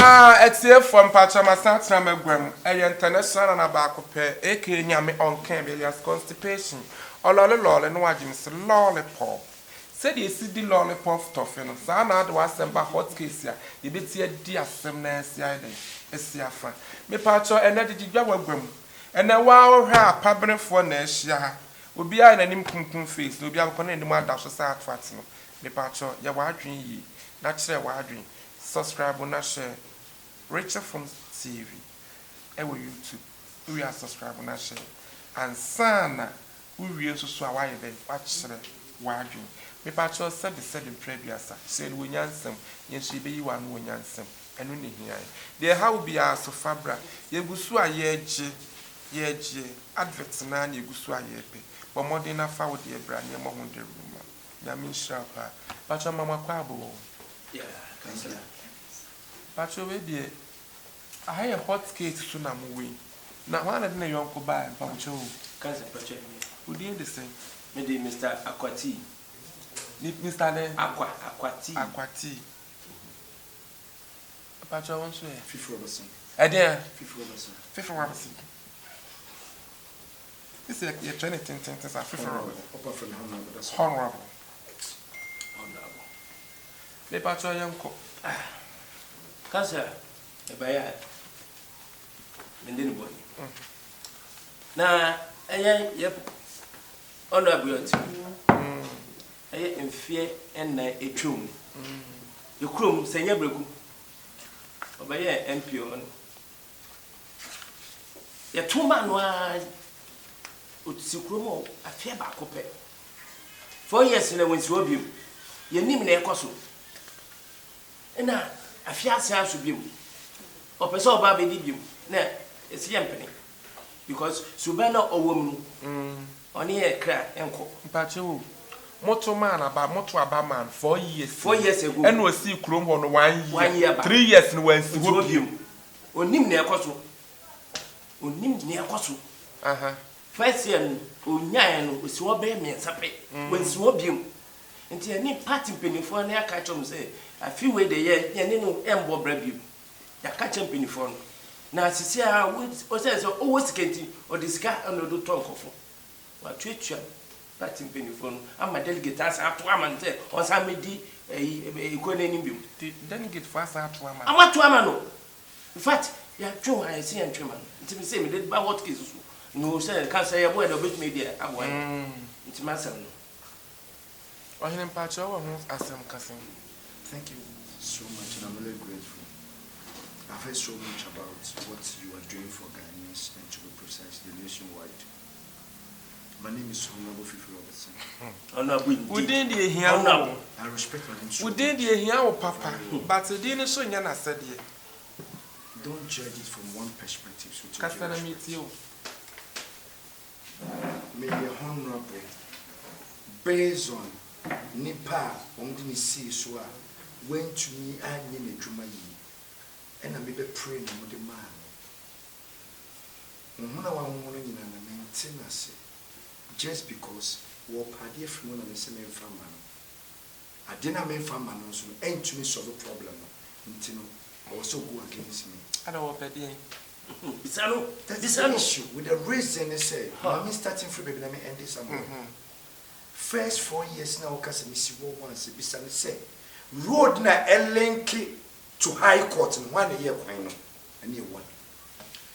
It's here from Pachamasa Megwem, a international and a back of a Kenyame on Cambia's constipation, or lolly and wagins lollipop. Said you see the lollipop toffin, Sana was a hot case here, you bit here, dear semness, a siafa. Me pacho and that did you webwem. And a wow her pabin for Nesha will be an improving face, will be a conning the one that was at Fatima. Me pacho, ya wadrin ye, natural wadrin. Subscribe and share. Rachel from TV. Ewo YouTube. We are subscribe and share. And Sana, we also saw why they watch the wardrobe. Me patcho said the said in previous. Said we yansem. Yen she be you and we yansem. And we here. There how be our so fabra. Ye gusua ye adverts na ye gusua ye pe. But more than a foul dear brand ye mo hunde room. Yamin sharper. Patcho mama kwabo. Yeah, Councillor. But you will be a higher hot cake soon. I'm away. Now, one of the young buy and Pancho. Councillor, Patrick, who did the same? Maybe Mr. Aquati. Mr. Aquati. Pacho wants to Fifth Robertson. I dare Fifth Robertson. This is your 2010 as a fifth Honorable. Honorable. Me Pacho young cook. Councillor, a buyer. Mendini boy. Now, yep. Honorable. I am fear and a tomb. Your crum, Senya Breku. Obey MP on. Your 2 man was Utsukumo, a fair back. 4 years in a winter review. Your name in a cosso. And now, a fiancé house with you. Or Peso Baby did you. Nah, it's Yampany. Because Subana or woman on here crack and cook. Pacho, Moto man about Moto Abaman 4 years. 4 years ago. And we'll see Crum on 1 year. 3 years in Wednesday. Would you? On him near Cosso. On him near Cosso. First year, Unyan was so bear me and sappy. When swab you. Until any party penny for an air catch him say, a few way the year, and no embo brave you. Ya catch him penny for. Now, Cecilia was says always getting or this guy under the tongue of what treat you. Party penny for. I'm a delegate as up to Aman say, or somebody a good name. Then get fast out to Aman. I want to Amano. In fact, you are true, I see and Truman. It's the same, did by what is no, sir, can't say a word of which media. I want it's my son. Or him Pacho or ask him cousin. Thank you so much, and I'm really grateful. I've heard so much about what you are doing for Ghanaians, and to be precise, the nationwide. My name is Honorable Fifi Robertson. We didn't hear I respect my name. We didn't hear Papa, but the dinner so young as said, don't judge it from one perspective. So Castana meet you. May the Honorable, based on Nipa, on the sea, so went to me and in a Jumayi, and I made a prayer with the man. When I want to maintain us, just because we're party from one of the same family. I didn't mean family, so ain't to me solve a problem until I also go against me. I don't want to That's the issue with the reason they say, I'm starting from baby, let me end this. First 4 years now, because I miss you once, I say, road na link to High Court in 1 year, and you one.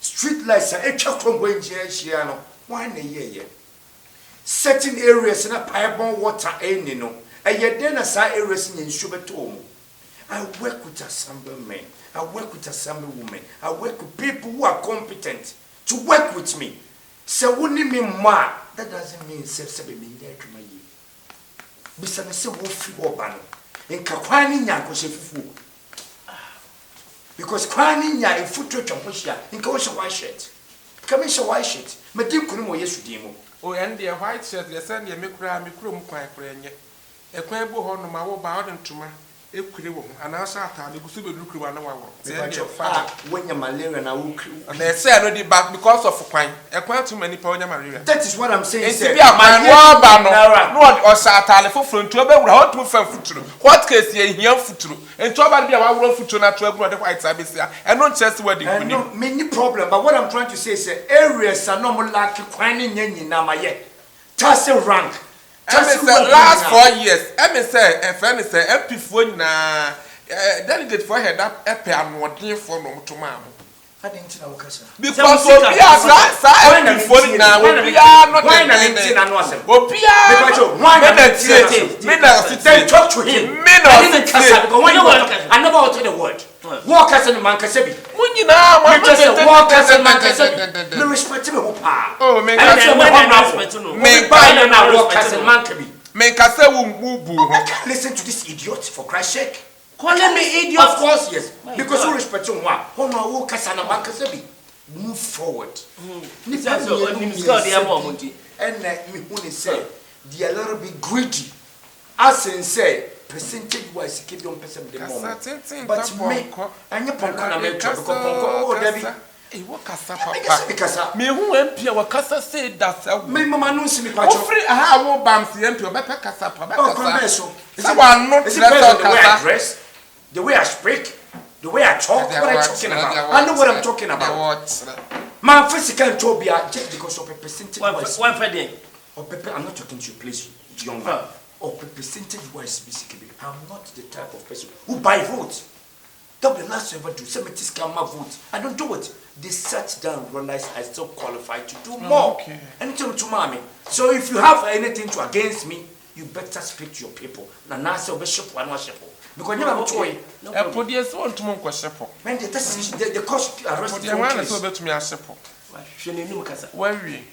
Street lights are a chuck from going to 1 year. Certain areas in a pipe on water, ain't you know, and yet then as I areas in Subatom. I work with assembly men, I work with assembly women, I work with people who are competent to work with me. So, wouldn't mean ma, that doesn't mean self-serving me there to my year. Besides, say, wolf free or banner. In Kakwani Yanko, because Kwani Yan in foot to Champosia, in Kosha white shirt. Come in, show white shirt. Madame Kuno, yes, demo. Oh, and the white shirt, they send you a micro, quite praying. A quabu horn, my old bowed and to my ekure wo and asa atade gusu be dukuru wa na wa wo when your malaria na wo and they say no dey back because of kwan ekwan too many people malaria. That is what I'm saying. Say my ba no osa atale foforo ntu be wura hot mu fa futuro what case ye hia futuro ntu ba bia wa wura futuro na to aguro de white abisia e no chest we dey kuni no many problem but what I'm trying to say is areas are no more like kwan ni nyina ma ye tase rank. Last 4 years, I say, a friend say, MP for na delegate for head up a pair and what dear for no tomorrow. I didn't know because we are now, we are not going to talk to him. I never uttered a word. Walk as a man can say, when you know, walk as a man can say, no respect to me. Oh, make us say, listen to this idiot for Christ's sake. Calling me idiot? Of course, yes. Because you respect to one. Oh no, walk as a man can say, move forward. And let me only say, they are a little bit greedy. As in say, percentage wise, keep on percent the moment. But me, and you punk on a metro because oh, Debbie. Me who MP wa kasa say that me mama no see me kwacho free aha wo bam see MP obepe kasa pa be kasa so one not the way I speak, the way I talk, what I'm talking about. I know what I'm talking about. My physical tobia just because of a percentage wise. One for day. Or Pepe, I'm not talking to you, please, young man. Or percentage wise, basically, I'm not the type of person who buy votes. That the last ever do. Somebody scam my vote. I don't do it. They sat down, realized I still qualified to do more. Okay. Anything to mommy. So if you have anything to against me, you better speak to your people. Now, now, bishop one worship. Because you have a choice. I put this one to Monk Shepherd. Man, the cost arrested. You want to so to me a shepherd. Where we?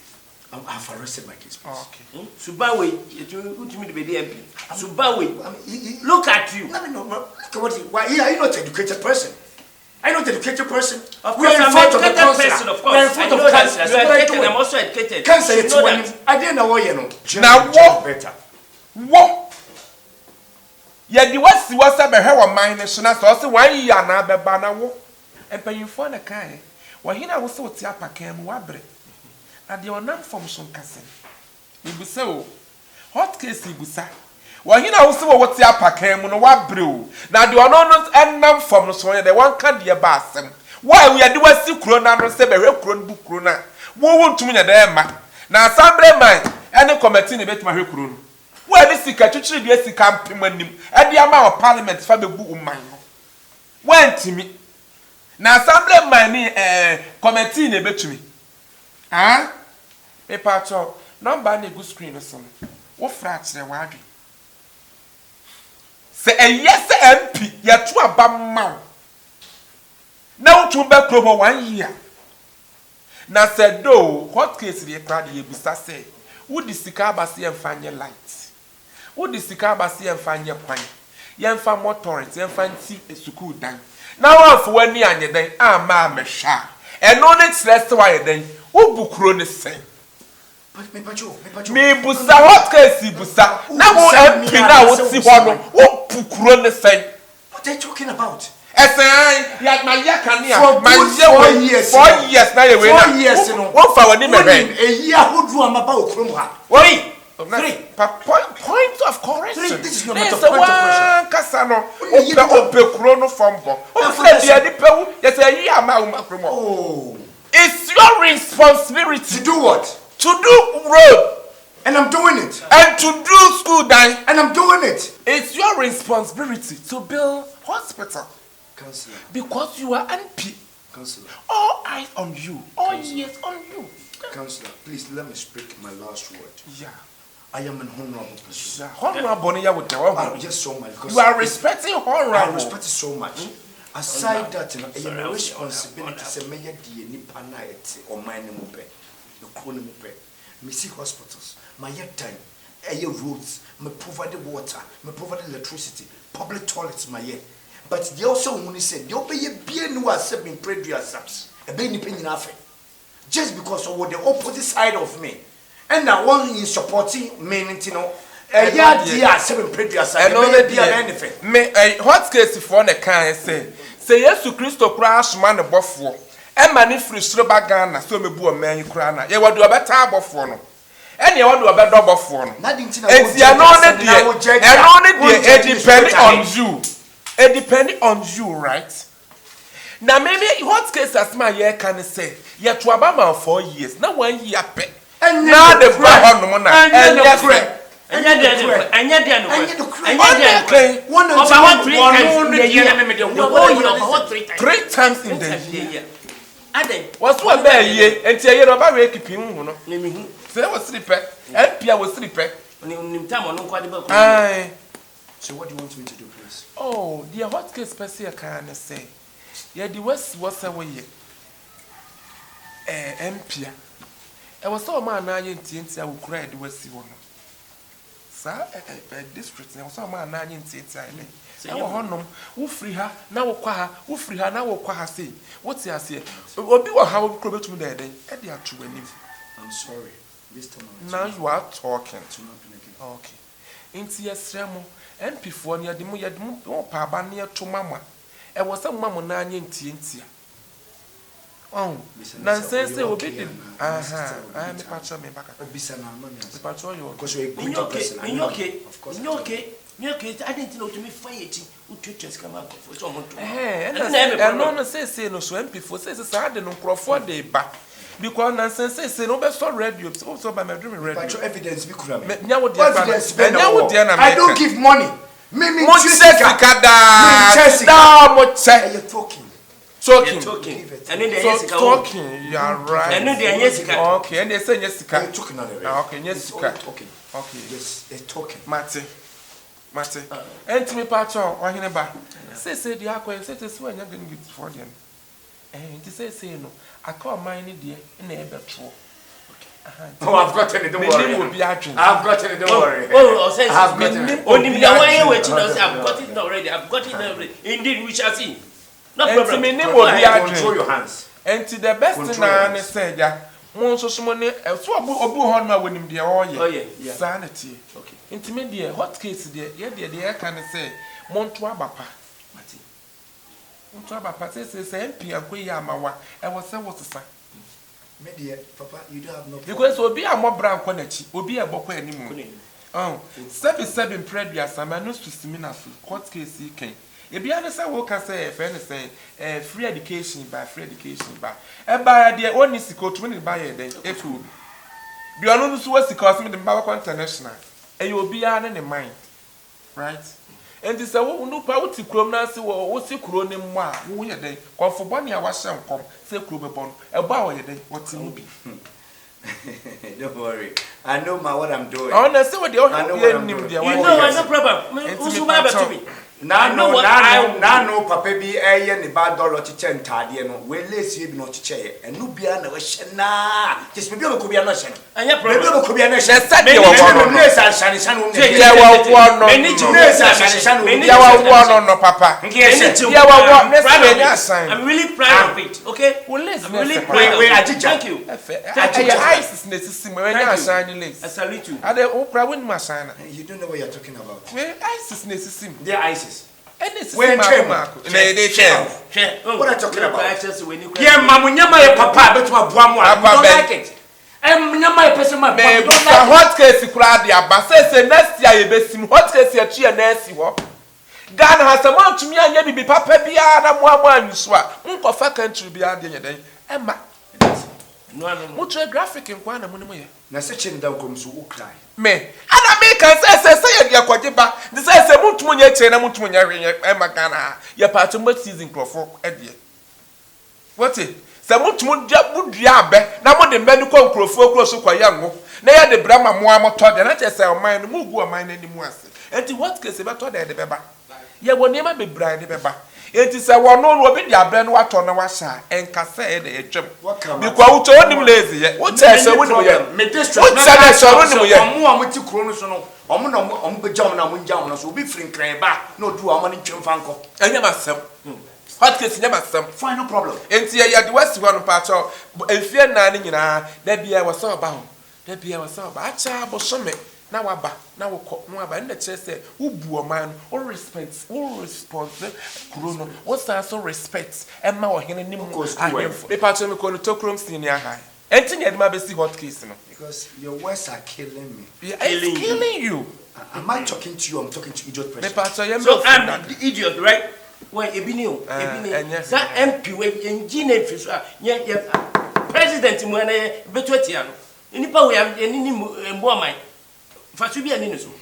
I've arrested my case. Okay. Subawe, you to me the MP. Subawe, look at you. No. Why are you not an educated person? I'm not an educated person. Of course, I'm an educated person, of course. We're in front of council. I'm also educated. Council, it's one. I didn't know what you know. Now, what better? What? Yeah, the West was a better mine, so that's also why you are now the banner. And pay you for the kind. Well, he now was so tiapa came wabre. And the onam from some cousin. Ibuso. Hot case Ibusa. Well, he now saw what tiapa came on a wabre. Now the onam and none from so the one can't be a bassam. Why we are doing see crona and say a real crone book crona. Won't to me a damn man. Now, some man, any committee about my crone. Where this is a church, yes, he can't pay money. And the amount of parliament for the book of mine. Went to me. Now, some man, committee in a bit to me. Ah? A patch of number a good screen or something. What frats the wadi? Say a yes, MP, you're too a bum mouth. Now to back over 1 year. Now said, though, what case the crowd you say? Would the Sikabasi and find your lights? Would the Sikabasi and find your pine? Yan find more torrents and find see a suku down. Now, for 1 year and your day, mamma sha. And no next less why then, who book run the same? Me busa what case busa. Now MP now what see one who book run the same. What are you talking about? Like my yakania, my 4 years. 4 years now. 4 years, you know. What for when you a year who drew am about Krumha. Wait, 3 point of correction. This is your point of correction. Casano, ope chrono fumble. Yes, a year ma. Oh, it's your responsibility to do what? To do road. And I'm doing it. And to do school dine. And I'm doing it. It's your responsibility to build hospital. Councillor. Because you are MP. Councillor. All eyes on you. All ears on you. Councillor, please let me speak my last word. Yeah. I am an honorable person. Yeah. Honorable, just so much. You are respecting honorable. I respect it so much. Aside that, I am a responsibility to make the Nipanite or my name. The Krono me see hospitals, my yet time, air roads, me provide water, me provide electricity, public toilets, my year. But they also only said, they'll be a being who has been prayed to yourselves, a baby penny nothing. Just because of what the opposite side of me. And I want in supporting me, you know, Yeah, dear, 7 previous. And all the anything. Me a hot case for the can say yes to Christo crash man a buffalo. And many free stroba Ghana, so me boo a man crana. You will do a better buffalo. And you want to a better buffalo. And you it depends on you. It depends on you, right? Now maybe what case as my year can say, yet to Obama 4 years, now 1 year pay. And now the brown woman and yes, and three times in the year. What's one day year and say you're about keeping say was sleeper and Pia was sleeper. So what do you want me to do, please? Oh, dear, what case special can I say? Yeah, the West was away. Empia. I was so man, I intend I will cry the West one. Sir, district, I was so man, I intend I will honor who free her, now qua, who free her, now qua say. What's the say? Will be what how could to me there then? Eddie are true. I'm sorry. This time now you are talking. Okay. Into your sermon, and before near the moon, papa near to mamma. I was some mamma nine in Tintia. Oh, nonsense, they will be them. Aha, I am a patch of me back. The patrol, because you're okay. Of course, okay. I didn't know to me fighting who teachers come out for someone to. And no say no so before says it's hard and Crawford day back. Because nonsense say no best on radio, also by my dream radio. Evidence be cool. I don't give money. Mimi you're talking. Talking. And then talking. You are right. And then they are okay. And they say yes, talking. Okay, yes, okay. Yes, they're talking. Mate. And to me, Pacho, or Hineba. Say the aqua, say this one, you're going to get for them. And to say, no, I call mine, dear, in a better true. Oh, I've got it, don't worry. I've got it, don't worry. I've got it. Only the way you wait, I've got it already. I've got it already. Indeed, we shall see. No problem. Control your hands. And to the best thing I said, yeah, most money, so Obu Honma when him dear, oh, yeah, sanity. Okay. Intimate, what case, dear, yeah, can I say, Montua Bapa. Montua Bapa says, MP and Kuyamawa, and was so what's the Media, Papa, you don't have no problem. Because will be a more brown quantity, will be a book anymore. Oh, 7 previous, I'm a news to Simina, court case he came. If you understand what can say, if anything, free education by, and by the only secret when you buy it, then it will be. You are not supposed to cost me the Baba International, and you will be on in mind, right? And this is a woman who power to Cromna, or what's your cronin, who are they? Come for 1 year, was some come, say Crubabon, a bow a day, what's it will be. Don't worry. I know what I'm doing. Oh, that's what the other no problem. To me. Now no papa be a ni bad dollar to chen tadie no we lace you no chiche and no bia na we shena just maybe we could be a nation and ya problem we could be a nation said you one no shan ya wa no papa ya wa next I'm really proud of it, okay? Well, listen, I'm really proud of it. Thank you. Your eyes is necessary when you are shining legs. I salute you. Are they Oprah when my shine? You don't know what you're talking about. Well, ice is necessary. They're ISIS. And it's when they what are you talking about? Yeah, Mamunyama, papa, but my Buamu, I don't like it. And my person, my hot case, you crowd the Abbas, and next year you best hot case, your cheer, Nancy. Ghana has a month to me and maybe papa be a one swap. Uncle country be out there. Emma, what's your graphic in one ammonia? Nasachin down comes to cry. Me, and Americans say, you're quite back. This is a Mutmunya chain, a Mutmunya, Emma Ghana, your part of what season Crawford, Eddie. What's it? Some Mutmunya would yabe, now what the medical Crawford close to Quayango. They are the Brahma Moama Todd, and I just say, mine, move go mine anymore. And to what case about Todd the Beba? Ye will never be bride Beba. It is a one no be your brand what on a washer and casse the jump. What come? You quote him lazy. What I say when we are? What's I chronosono? Munjam will be free back. No, do our money chimfanko. I never some. What case never some. Final problem. And see, the West one part of if you're 9 there be I was so bound. There be I was so bad. Chabo summit. na waba na wokɔ no aba nda kyerɛ sɛ wobu ɔman no wo response kuro no wo san so respect ɛma ɔhene ne mu ahemfo mepa kyerɛ me kɔ no tokrom senior high ɛnti ne ɛde ma bɛsi hot case no because your words are killing me. It's killing you. Am I talking to you? I'm talking to idiot person. So I'm the idiot, right? When Ebini, that MP when engineer officer, president when Betuetiano. Nipa we have any more my for to be an innocent.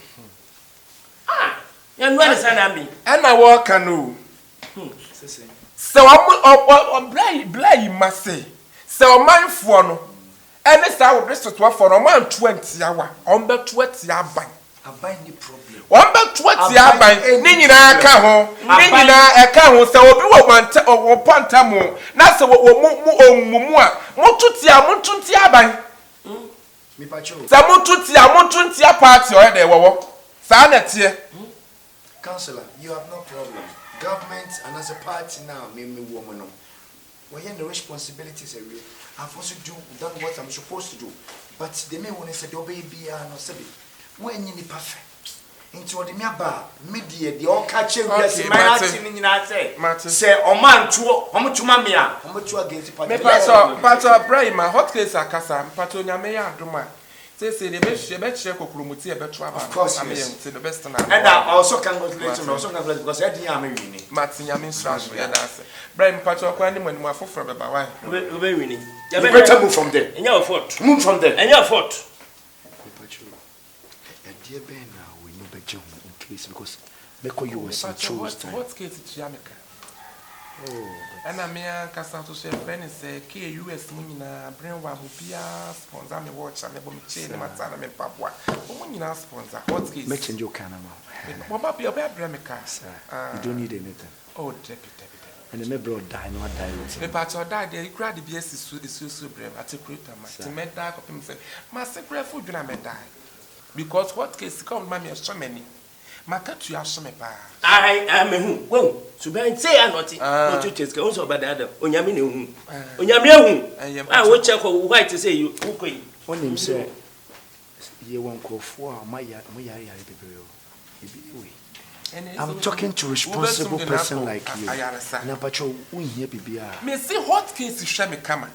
Ah, you know what me. And I walk canoe. So I'm blay must say. So my phone. And this I would listen to her for a man 20 hours. On the 20 hours. I buy any problem. On the 20 hours. Nina Caho. Nina Caho. So we want or Pantamo. That's what Mumua. Motutia Montuntia. Me pacho. Samututia Montuntia party or there were. Sanetia. Councillor, you have no problem. Government and as a party now, me woman. When you have the responsibilities, I've also done what I'm supposed to do. But they may want to say, "Oh baby, no sabi." When you need perfect, into the miaba media, the all catching. Yes, my acting in your say, "Oh man, how much mamia? How much you against the party?" Pato Brahima, hot case Akasa, Patonia Mea Duma. Say the best, you bet check Okrumuti, of course, I mean, the best. And I also congratulate you, also congratulate because I didn't winning. Martin, mean, strash, Brian Pato, when you are for the Bawai. We're winning. You better move from there. And your fault. Move from there. And your fault. Dear Ben, now we know better in case because Beko you was in chose time. What case is Jamaica? Oh, and I mean, Casanto say, friend is a KUS Munina, bring Wabupia, sponsor me watch and the chain and Matana and Papua. Munina sponsor, what case? Mention your canama. What about your bad Bremica? You don't need anything. Oh, deputy. And the member die, no die with the part of that, they cried the BS is so brave. I take great time to make that of him say, Master Grateful, you may die. Because what case come, mammy, so many. My cat, you are so many. I am a whom. Well, to be say I'm not to take also by the other. Onyamino, I will check white to say you. One name say, you won't go for my I'm talking to a responsible person like you. And I'm patrol, we hear BBR. Me see hot case is shame come.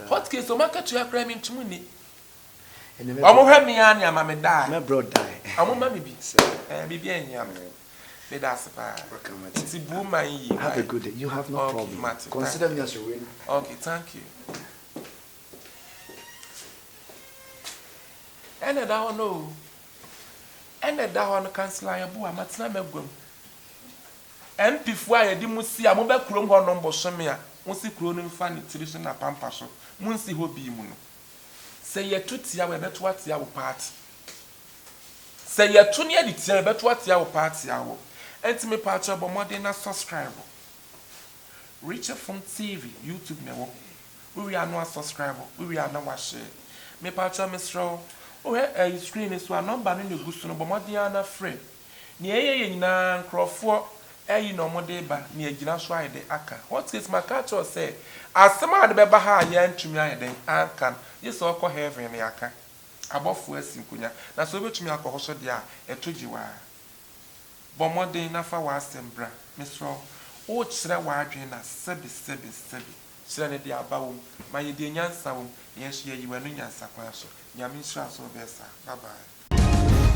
Hot case, so market you are cramming to money. And I'm going me and your mamma die. My brother die. I'm on mammy be, and be bien yam. May that's a bad. It's a boom, my have a good day. You have no problem. Consider me as your win. Okay, thank you. And I don't know. And the down councillor Yeboah Matina Megum. MP for I did Musi, a mobile chrome one number Shamia, Musi Cronin Fanny traditional pampaso, Munsi Hobby Muno. Say ye 2 tia, we bet what your party. Say ye 2 near the tia, bet what your party hour. And to me, part of a modern subscriber. Richard from TV, YouTube, we are not subscriber, we are not share. Me part of Mr. Oh, a screen is one number in the Gusto, but Modiana frame. Near na Crawford, no more day back near Ginaswai de Aka. What is my catcher say? As some other Baha yan to me, then I can. Yes, all call heaven in the Aka. Above West in Kunya. Now, so which me alcohol so dear, a 2G. Bomode Nafa was and bra, Miss Row. Oh, Chra Wadrina, Sebi. Serenity about my dear Yansa, yes, you were in Yansa, Yamin Shas or Bessa. Bye bye.